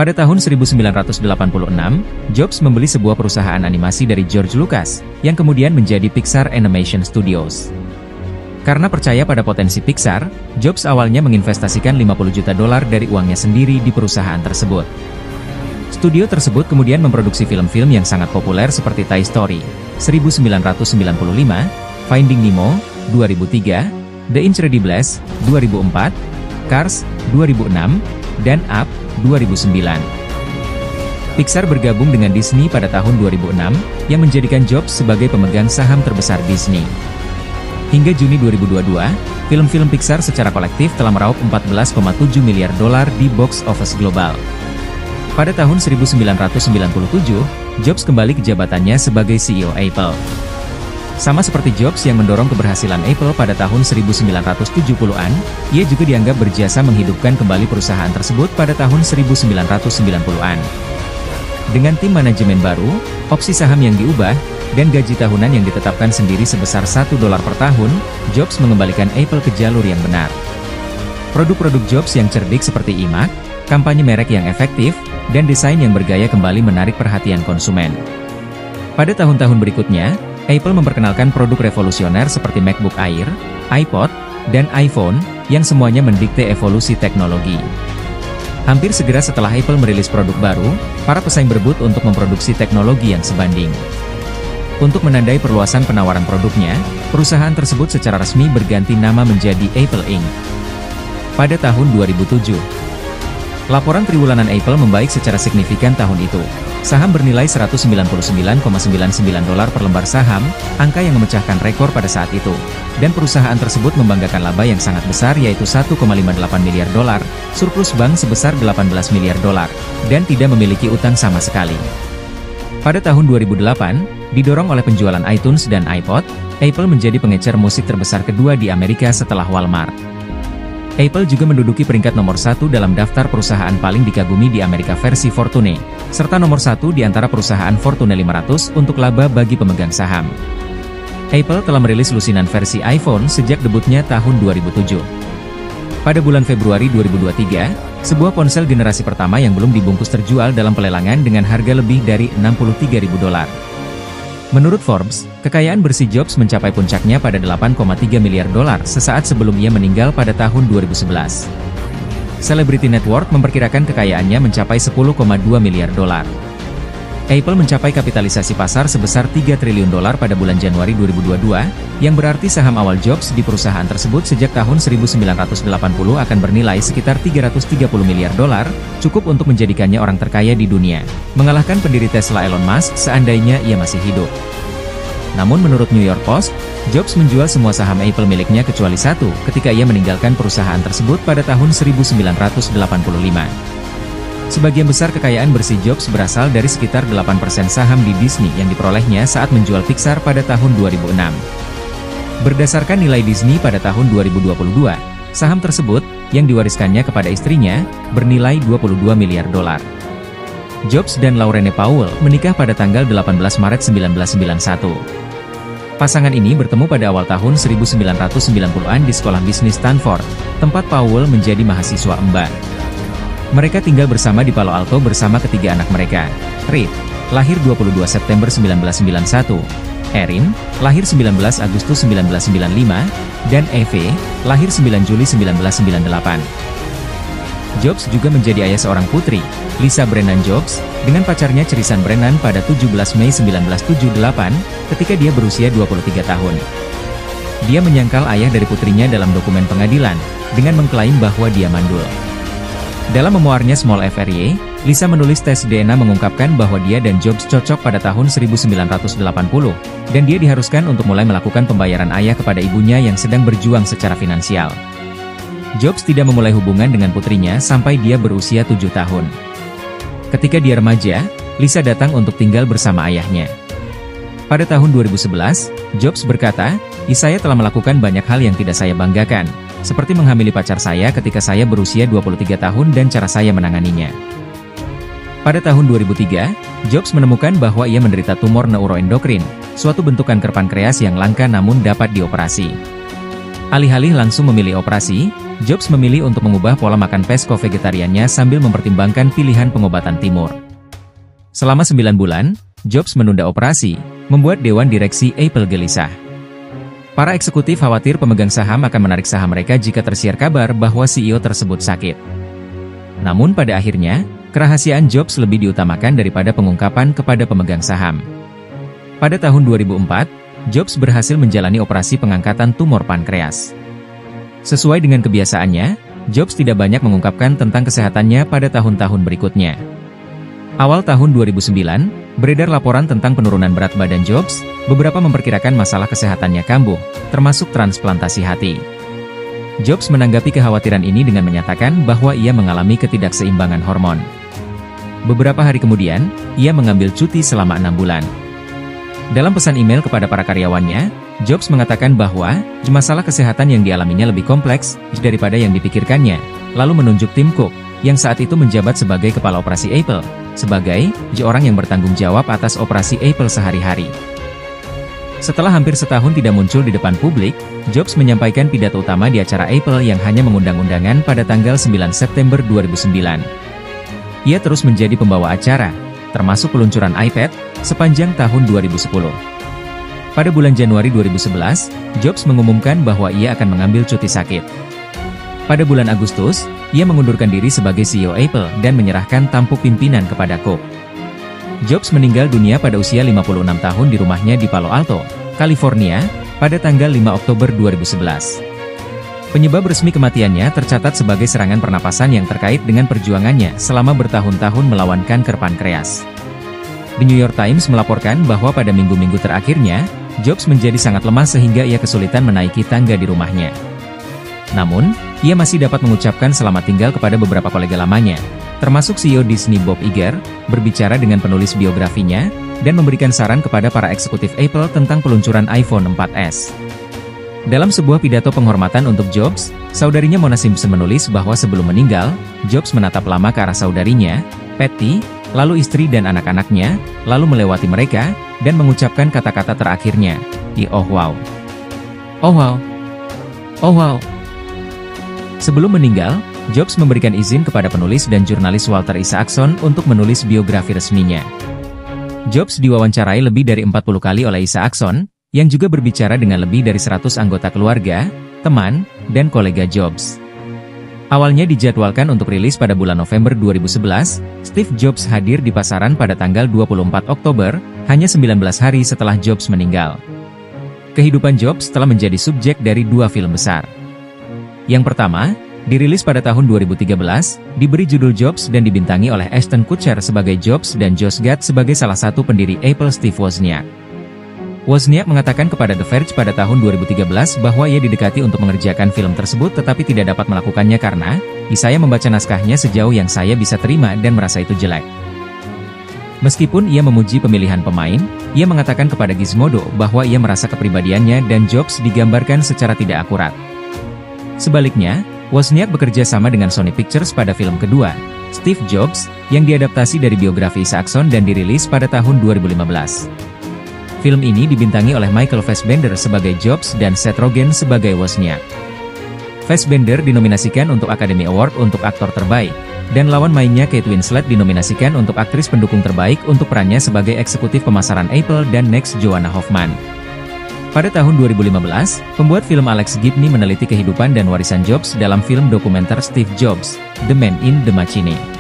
Pada tahun 1986, Jobs membeli sebuah perusahaan animasi dari George Lucas, yang kemudian menjadi Pixar Animation Studios. Karena percaya pada potensi Pixar, Jobs awalnya menginvestasikan $50 juta dari uangnya sendiri di perusahaan tersebut. Studio tersebut kemudian memproduksi film-film yang sangat populer seperti Toy Story 1995, Finding Nemo 2003, The Incredibles 2004, Cars 2006, dan Up 2009. Pixar bergabung dengan Disney pada tahun 2006, yang menjadikan Jobs sebagai pemegang saham terbesar Disney. Hingga Juni 2022, film-film Pixar secara kolektif telah meraup $14,7 miliar di box office global. Pada tahun 1997, Jobs kembali ke jabatannya sebagai CEO Apple. Sama seperti Jobs yang mendorong keberhasilan Apple pada tahun 1970-an, ia juga dianggap berjasa menghidupkan kembali perusahaan tersebut pada tahun 1990-an. Dengan tim manajemen baru, opsi saham yang diubah, dan gaji tahunan yang ditetapkan sendiri sebesar $1 per tahun, Jobs mengembalikan Apple ke jalur yang benar. Produk-produk Jobs yang cerdik seperti iMac, kampanye merek yang efektif, dan desain yang bergaya kembali menarik perhatian konsumen. Pada tahun-tahun berikutnya, Apple memperkenalkan produk revolusioner seperti MacBook Air, iPod, dan iPhone, yang semuanya mendikte evolusi teknologi. Hampir segera setelah Apple merilis produk baru, para pesaing berebut untuk memproduksi teknologi yang sebanding. Untuk menandai perluasan penawaran produknya, perusahaan tersebut secara resmi berganti nama menjadi Apple Inc. Pada tahun 2007, laporan triwulan Apple membaik secara signifikan tahun itu. Saham bernilai $199,99 per lembar saham, angka yang memecahkan rekor pada saat itu. Dan perusahaan tersebut membanggakan laba yang sangat besar yaitu $1,58 miliar, surplus bank sebesar $18 miliar, dan tidak memiliki utang sama sekali. Pada tahun 2008, didorong oleh penjualan iTunes dan iPod, Apple menjadi pengecer musik terbesar kedua di Amerika setelah Walmart. Apple juga menduduki peringkat nomor 1 dalam daftar perusahaan paling dikagumi di Amerika versi Fortune, serta nomor 1 di antara perusahaan Fortune 500 untuk laba bagi pemegang saham. Apple telah merilis lusinan versi iPhone sejak debutnya tahun 2007. Pada bulan Februari 2023, sebuah ponsel generasi pertama yang belum dibungkus terjual dalam pelelangan dengan harga lebih dari $63.000. Menurut Forbes, kekayaan bersih Jobs mencapai puncaknya pada $8,3 miliar sesaat sebelum ia meninggal pada tahun 2011. Celebrity Net Worth memperkirakan kekayaannya mencapai $10,2 miliar. Apple mencapai kapitalisasi pasar sebesar $3 triliun pada bulan Januari 2022, yang berarti saham awal Jobs di perusahaan tersebut sejak tahun 1980 akan bernilai sekitar $330 miliar, cukup untuk menjadikannya orang terkaya di dunia, mengalahkan pendiri Tesla Elon Musk seandainya ia masih hidup. Namun menurut New York Post, Jobs menjual semua saham Apple miliknya kecuali satu ketika ia meninggalkan perusahaan tersebut pada tahun 1985. Sebagian besar kekayaan bersih Jobs berasal dari sekitar 8% saham di Disney yang diperolehnya saat menjual Pixar pada tahun 2006. Berdasarkan nilai Disney pada tahun 2022, saham tersebut, yang diwariskannya kepada istrinya, bernilai $22 miliar. Jobs dan Laurene Powell menikah pada tanggal 18 Maret 1991. Pasangan ini bertemu pada awal tahun 1990-an di sekolah bisnis Stanford, tempat Powell menjadi mahasiswa emban. Mereka tinggal bersama di Palo Alto bersama ketiga anak mereka. Reed, lahir 22 September 1991, Erin, lahir 19 Agustus 1995, dan Eve, lahir 9 Juli 1998. Jobs juga menjadi ayah seorang putri, Lisa Brennan Jobs, dengan pacarnya Cherisan Brennan pada 17 Mei 1978, ketika dia berusia 23 tahun. Dia menyangkal ayah dari putrinya dalam dokumen pengadilan, dengan mengklaim bahwa dia mandul. Dalam memoarnya Small F.R.Y., Lisa menulis tes DNA mengungkapkan bahwa dia dan Jobs cocok pada tahun 1980, dan dia diharuskan untuk mulai melakukan pembayaran ayah kepada ibunya yang sedang berjuang secara finansial. Jobs tidak memulai hubungan dengan putrinya sampai dia berusia 7 tahun. Ketika dia remaja, Lisa datang untuk tinggal bersama ayahnya. Pada tahun 2011, Jobs berkata, "Saya telah melakukan banyak hal yang tidak saya banggakan, seperti menghamili pacar saya ketika saya berusia 23 tahun dan cara saya menanganinya." Pada tahun 2003, Jobs menemukan bahwa ia menderita tumor neuroendokrin, suatu bentuk kanker pankreas yang langka namun dapat dioperasi. Alih-alih langsung memilih operasi, Jobs memilih untuk mengubah pola makan pesco-vegetariannya sambil mempertimbangkan pilihan pengobatan timur. Selama 9 bulan, Jobs menunda operasi, membuat dewan direksi Apple gelisah. Para eksekutif khawatir pemegang saham akan menarik saham mereka jika tersiar kabar bahwa CEO tersebut sakit. Namun pada akhirnya, kerahasiaan Jobs lebih diutamakan daripada pengungkapan kepada pemegang saham. Pada tahun 2004, Jobs berhasil menjalani operasi pengangkatan tumor pankreas. Sesuai dengan kebiasaannya, Jobs tidak banyak mengungkapkan tentang kesehatannya pada tahun-tahun berikutnya. Awal tahun 2009, beredar laporan tentang penurunan berat badan Jobs, beberapa memperkirakan masalah kesehatannya kambuh, termasuk transplantasi hati. Jobs menanggapi kekhawatiran ini dengan menyatakan bahwa ia mengalami ketidakseimbangan hormon. Beberapa hari kemudian, ia mengambil cuti selama 6 bulan. Dalam pesan email kepada para karyawannya, Jobs mengatakan bahwa masalah kesehatan yang dialaminya lebih kompleks daripada yang dipikirkannya, lalu menunjuk Tim Cook, yang saat itu menjabat sebagai kepala operasi Apple, sebagai orang yang bertanggung jawab atas operasi Apple sehari-hari. Setelah hampir setahun tidak muncul di depan publik, Jobs menyampaikan pidato utama di acara Apple yang hanya mengundang undangan pada tanggal 9 September 2009. Ia terus menjadi pembawa acara, termasuk peluncuran iPad, sepanjang tahun 2010. Pada bulan Januari 2011, Jobs mengumumkan bahwa ia akan mengambil cuti sakit. Pada bulan Agustus, ia mengundurkan diri sebagai CEO Apple dan menyerahkan tampuk pimpinan kepada Cook. Jobs meninggal dunia pada usia 56 tahun di rumahnya di Palo Alto, California, pada tanggal 5 Oktober 2011. Penyebab resmi kematiannya tercatat sebagai serangan pernapasan yang terkait dengan perjuangannya selama bertahun-tahun melawan kanker pankreas. The New York Times melaporkan bahwa pada minggu-minggu terakhirnya, Jobs menjadi sangat lemah sehingga ia kesulitan menaiki tangga di rumahnya. Namun, ia masih dapat mengucapkan selamat tinggal kepada beberapa kolega lamanya, termasuk CEO Disney Bob Iger, berbicara dengan penulis biografinya, dan memberikan saran kepada para eksekutif Apple tentang peluncuran iPhone 4S. Dalam sebuah pidato penghormatan untuk Jobs, saudarinya Mona Simpson menulis bahwa sebelum meninggal, Jobs menatap lama ke arah saudarinya, Patty, lalu istri dan anak-anaknya, lalu melewati mereka, dan mengucapkan kata-kata terakhirnya, "Oh wow. Oh wow. Oh wow." Sebelum meninggal, Jobs memberikan izin kepada penulis dan jurnalis Walter Isaacson untuk menulis biografi resminya. Jobs diwawancarai lebih dari 40 kali oleh Isaacson, yang juga berbicara dengan lebih dari 100 anggota keluarga, teman, dan kolega Jobs. Awalnya dijadwalkan untuk rilis pada bulan November 2011, Steve Jobs hadir di pasaran pada tanggal 24 Oktober, hanya 19 hari setelah Jobs meninggal. Kehidupan Jobs telah menjadi subjek dari 2 film besar. Yang pertama, dirilis pada tahun 2013, diberi judul Jobs dan dibintangi oleh Ashton Kutcher sebagai Jobs dan Josh Gad sebagai salah satu pendiri Apple Steve Wozniak. Wozniak mengatakan kepada The Verge pada tahun 2013 bahwa ia didekati untuk mengerjakan film tersebut tetapi tidak dapat melakukannya karena, saya membaca naskahnya sejauh yang saya bisa terima dan merasa itu jelek. Meskipun ia memuji pemilihan pemain, ia mengatakan kepada Gizmodo bahwa ia merasa kepribadiannya dan Jobs digambarkan secara tidak akurat. Sebaliknya, Wozniak bekerja sama dengan Sony Pictures pada film kedua, Steve Jobs, yang diadaptasi dari biografi Isaacson dan dirilis pada tahun 2015. Film ini dibintangi oleh Michael Fassbender sebagai Jobs dan Seth Rogen sebagai Wozniak. Fassbender dinominasikan untuk Academy Award untuk aktor terbaik, dan lawan mainnya Kate Winslet dinominasikan untuk aktris pendukung terbaik untuk perannya sebagai eksekutif pemasaran Apple dan Next Joanna Hoffman. Pada tahun 2015, pembuat film Alex Gibney meneliti kehidupan dan warisan Jobs dalam film dokumenter Steve Jobs, The Man in the Machine.